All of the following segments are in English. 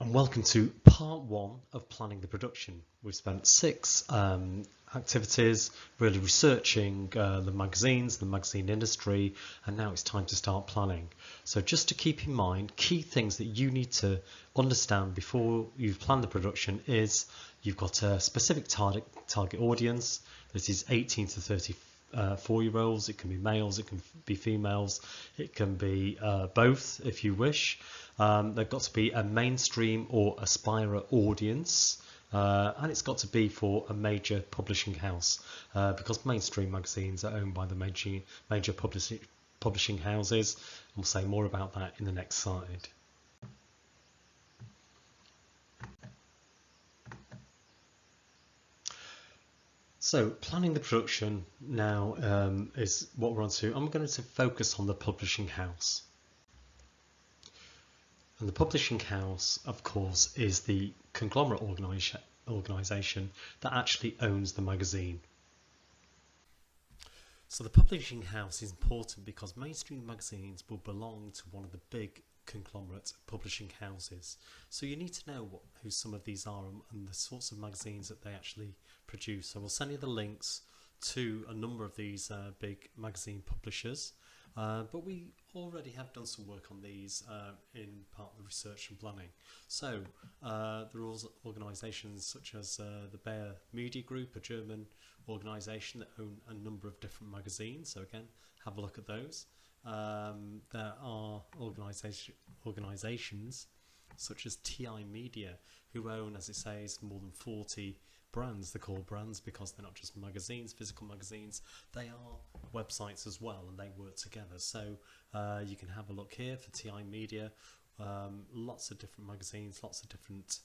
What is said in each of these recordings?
And welcome to part one of planning the production. We've spent six activities really researching the magazines, the magazine industry, and now it's time to start planning. So just to keep in mind, key things that you need to understand before you've planned the production is you've got a specific target audience. This is 18 to 34-year-olds. It can be males, it can be females, it can be both if you wish. They've got to be a mainstream or aspirer audience, and it's got to be for a major publishing house, because mainstream magazines are owned by the major publishing houses. We'll say more about that in the next slide. So planning the production now is what we're on to. I'm going to focus on the publishing house. And the publishing house, of course, is the conglomerate organisation that actually owns the magazine. So the publishing house is important because mainstream magazines will belong to one of the big conglomerate publishing houses. So you need to know who some of these are and the sorts of magazines that they actually produce. So we'll send you the links to a number of these big magazine publishers. But we already have done some work on these in part of the research and planning. So there are organisations such as the Bayer Media Group, a German organisation that own a number of different magazines. So again, have a look at those. There are organisations such as TI Media who own, as it says, more than 40 brands. They're called brands because they're not just magazines, physical magazines, they are websites as well, and they work together. So you can have a look here for TI Media. Lots of different magazines, lots of different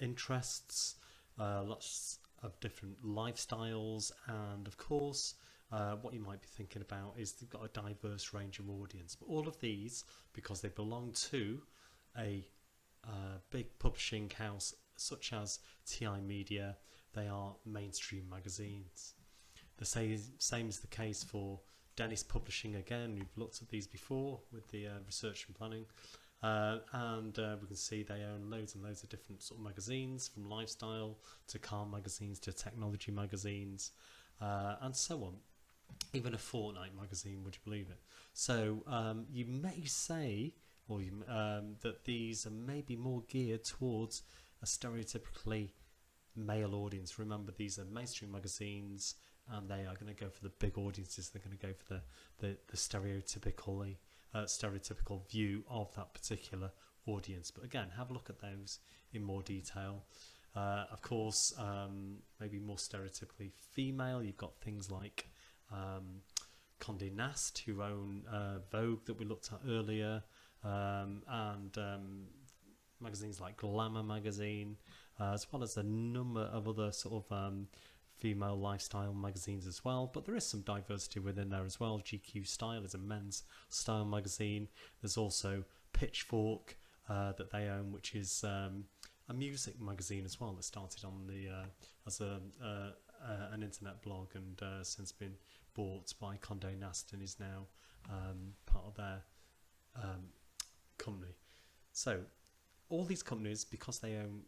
interests, lots of different lifestyles, and of course what you might be thinking about is they've got a diverse range of audience. But all of these, because they belong to a big publishing house such as TI Media, they are mainstream magazines. The same is the case for Dennis Publishing. Again, we've looked at these before with the research and planning, and we can see they own loads and loads of different sort of magazines, from lifestyle to car magazines to technology magazines, and so on. Even a fortnight magazine, would you believe it? So you may say that these are maybe more geared towards a stereotypically male audience. Remember, these are mainstream magazines and they are going to go for the big audiences. They're going to go for the stereotypical view of that particular audience. But again, have a look at those in more detail. Of course, maybe more stereotypically female. You've got things like Condé Nast, who own Vogue that we looked at earlier, and magazines like Glamour magazine, as well as a number of other sort of female lifestyle magazines as well. But there is some diversity within there as well. GQ Style is a men's style magazine. There's also Pitchfork that they own, which is a music magazine as well, that started on the as an internet blog and since been bought by Condé Nast and is now part of their company. So all these companies, because they own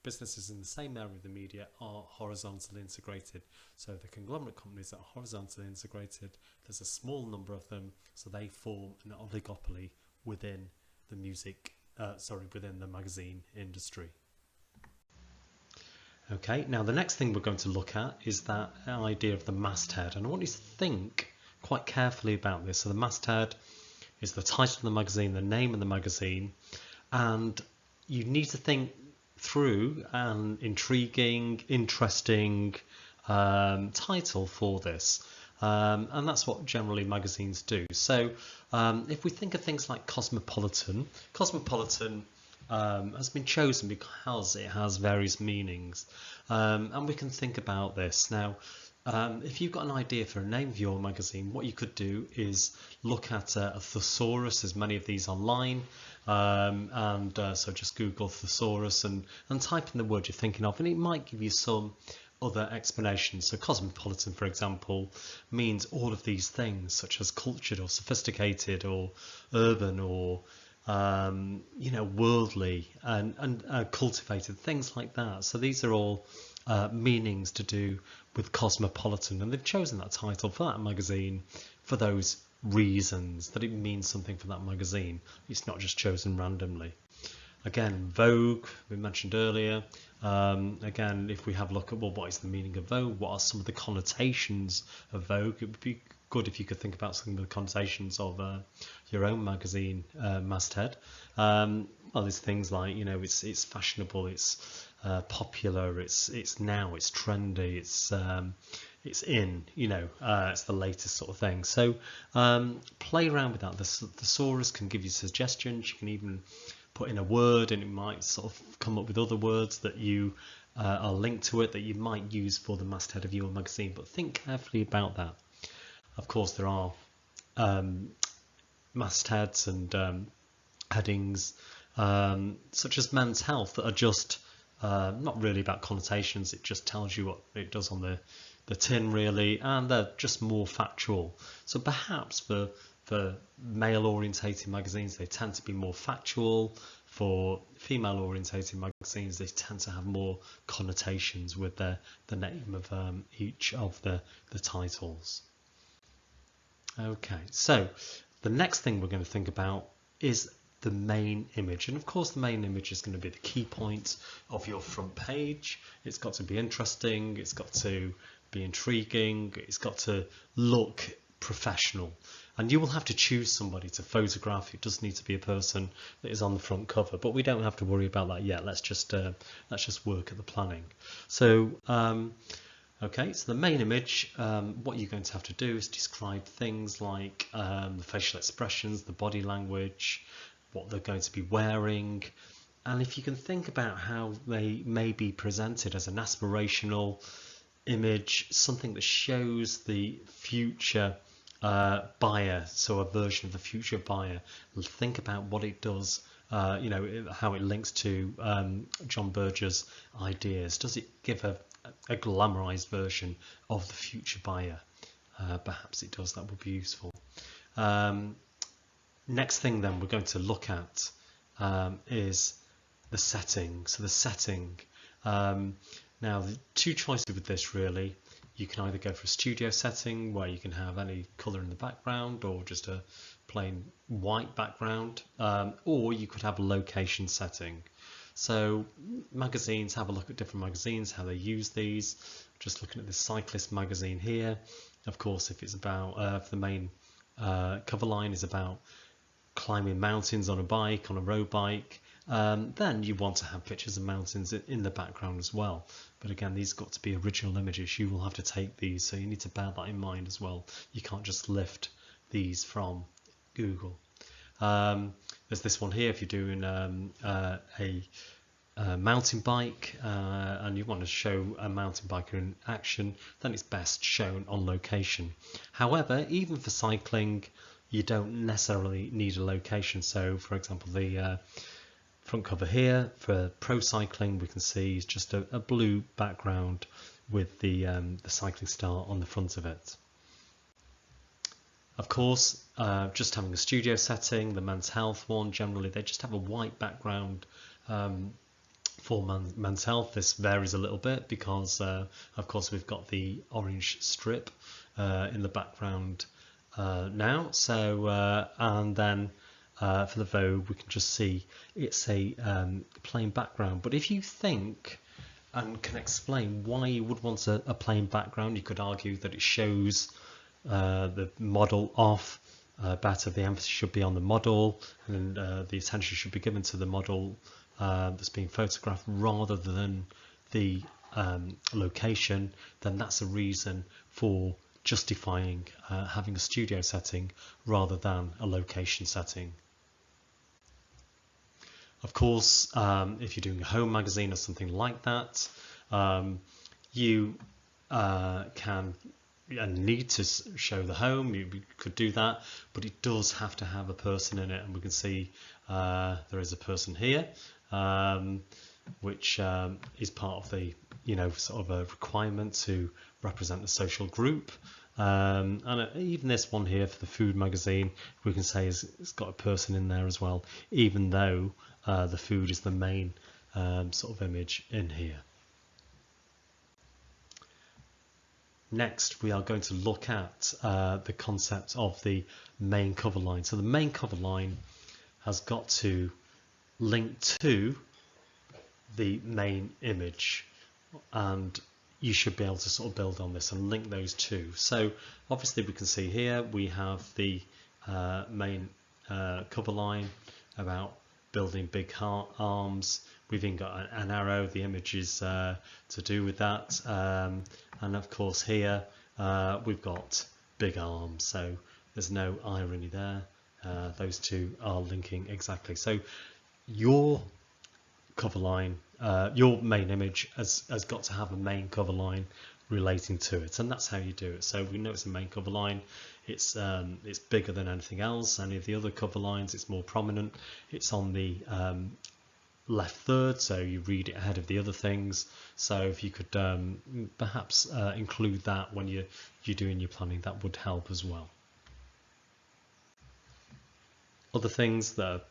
businesses in the same area of the media, are horizontally integrated. So the conglomerate companies that are horizontally integrated, there's a small number of them, so they form an oligopoly within the within the magazine industry. Okay, now the next thing we're going to look at is that idea of the masthead, and I want you to think quite carefully about this. So the masthead is the title of the magazine, the name of the magazine, and you need to think through an intriguing, interesting title for this, and that's what generally magazines do. So if we think of things like Cosmopolitan has been chosen because it has various meanings, and we can think about this now. If you've got an idea for a name of your magazine, what you could do is look at a thesaurus. There's many of these online, so just Google thesaurus and type in the word you're thinking of, and it might give you some other explanations. So cosmopolitan, for example, means all of these things, such as cultured or sophisticated or urban or worldly and cultivated, things like that. So these are all meanings to do with cosmopolitan, and they've chosen that title for that magazine for those reasons, that it means something for that magazine. It's not just chosen randomly. Again, Vogue, we mentioned earlier. Again, if we have a look at, well, what is the meaning of Vogue? What are some of the connotations of Vogue? It would be good if you could think about some of the connotations of your own magazine masthead. Well, there's things like, it's fashionable, it's popular, it's now, it's trendy, it's in, it's the latest sort of thing. So play around with that. The thesaurus can give you suggestions. You can even put in a word, and it might sort of come up with other words that you are linked to it that you might use for the masthead of your magazine. But think carefully about that. Of course, there are mastheads and headings such as Men's Health that are just not really about connotations. It just tells you what it does on the tin, really, and they're just more factual. So perhaps for male orientated magazines, they tend to be more factual. For female orientated magazines, they tend to have more connotations with the name of each of the titles. Okay, so the next thing we're going to think about is the main image, and of course the main image is going to be the key point of your front page. It's got to be interesting, it's got to be intriguing, it's got to look professional, and you will have to choose somebody to photograph. It does need to be a person that is on the front cover, but we don't have to worry about that yet. Let's just work at the planning. So okay, so the main image, what you're going to have to do is describe things like the facial expressions, the body language, what they're going to be wearing, and if you can think about how they may be presented as an aspirational image, something that shows the future buyer, so a version of the future buyer. Think about what it does, how it links to John Berger's ideas. Does it give a glamorized version of the future buyer? Perhaps it does. That would be useful. Next thing then we're going to look at is the setting. So the setting. Now the two choices with this really. You can either go for a studio setting where you can have any colour in the background or just a plain white background, or you could have a location setting. So magazines, have a look at different magazines, how they use these. Just looking at this cyclist magazine here. Of course, if it's about, if the main cover line is about climbing mountains on a bike, on a road bike, then you want to have pictures of mountains in the background as well. But again, these got to be original images. You will have to take these, so you need to bear that in mind as well. You can't just lift these from Google. There's this one here. If you're doing a mountain bike and you want to show a mountain biker in action, then it's best shown on location. However, even for cycling, you don't necessarily need a location. So, for example, the front cover here for pro cycling, we can see is just a blue background with the cycling star on the front of it. Of course, just having a studio setting, the Men's Health one, generally they just have a white background for Men's Health. This varies a little bit because of course we've got the orange strip in the background now. So and then for the Vogue, we can just see it's a plain background. But if you think and can explain why you would want a plain background, you could argue that it shows the model off better. The emphasis should be on the model, and the attention should be given to the model that's being photographed rather than the location. Then that's a reason for justifying having a studio setting rather than a location setting. Of course, if you're doing a home magazine or something like that, you can and need to show the home. You could do that, but it does have to have a person in it, and we can see there is a person here, which is part of the sort of a requirement to represent the social group. And even this one here for the food magazine, we can say it's got a person in there as well, even though the food is the main sort of image in here. Next, we are going to look at the concept of the main cover line. So the main cover line has got to link to the main image, and you should be able to sort of build on this and link those two. So obviously we can see here we have the main cover line about building big arms. We've even got an arrow, the image is to do with that, and of course here we've got big arms, so there's no irony there. Those two are linking exactly. So your cover line, your main image has got to have a main cover line relating to it, and that's how you do it. So we know it's a main cover line. It's bigger than anything else. Any of the other cover lines, it's more prominent. It's on the left third, so you read it ahead of the other things. So if you could perhaps include that when you're doing your planning, that would help as well. Other things that are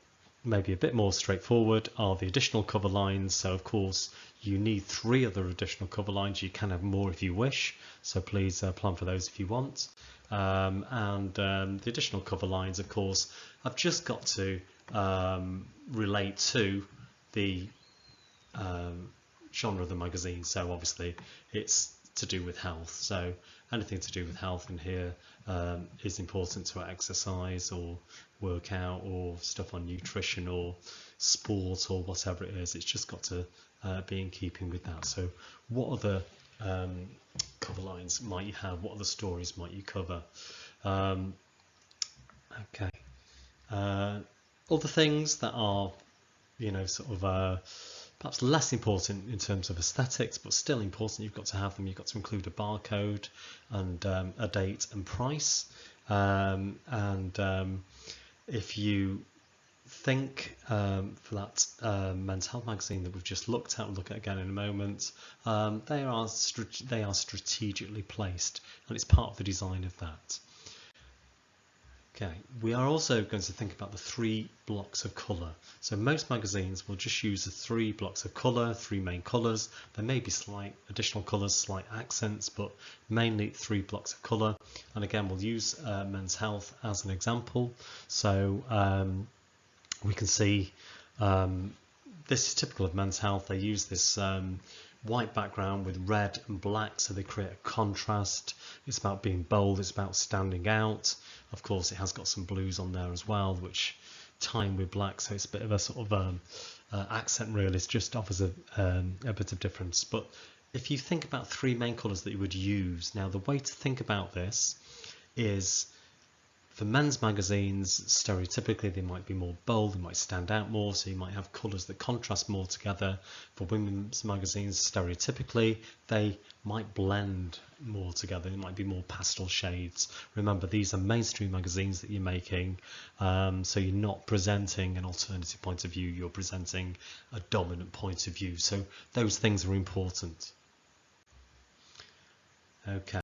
maybe a bit more straightforward are the additional cover lines. So of course you need 3 other additional cover lines. You can have more if you wish, so please plan for those if you want. The additional cover lines, of course, I've just got to relate to the genre of the magazine. So obviously it's to do with health, so anything to do with health in here is important to exercise or workout or stuff on nutrition or sport or whatever it is. It's just got to be in keeping with that. So what other cover lines might you have? What other stories might you cover? Okay. Other things that are, you know, sort of perhaps less important in terms of aesthetics, but still important. You've got to have them. You've got to include a barcode and a date and price. If you think for that men's health magazine that we've just looked at, we'll look at again in a moment, they are strategically placed, and it's part of the design of that. Okay, we are also going to think about the 3 blocks of colour. So most magazines will just use the 3 blocks of colour, 3 main colours. There may be slight additional colours, slight accents, but mainly 3 blocks of colour. And again, we'll use Men's Health as an example. So we can see this is typical of Men's Health. They use this white background with red and black, so they create a contrast. It's about being bold, it's about standing out. Of course, it has got some blues on there as well, which tie in with black, so it's a bit of a sort of accent really. It just offers a bit of difference. But if you think about 3 main colours that you would use, now the way to think about this is, for men's magazines, stereotypically they might be more bold, they might stand out more, so you might have colours that contrast more together. For women's magazines, stereotypically, they might blend more together, it might be more pastel shades. Remember, these are mainstream magazines that you're making, so you're not presenting an alternative point of view, you're presenting a dominant point of view. So those things are important. Okay.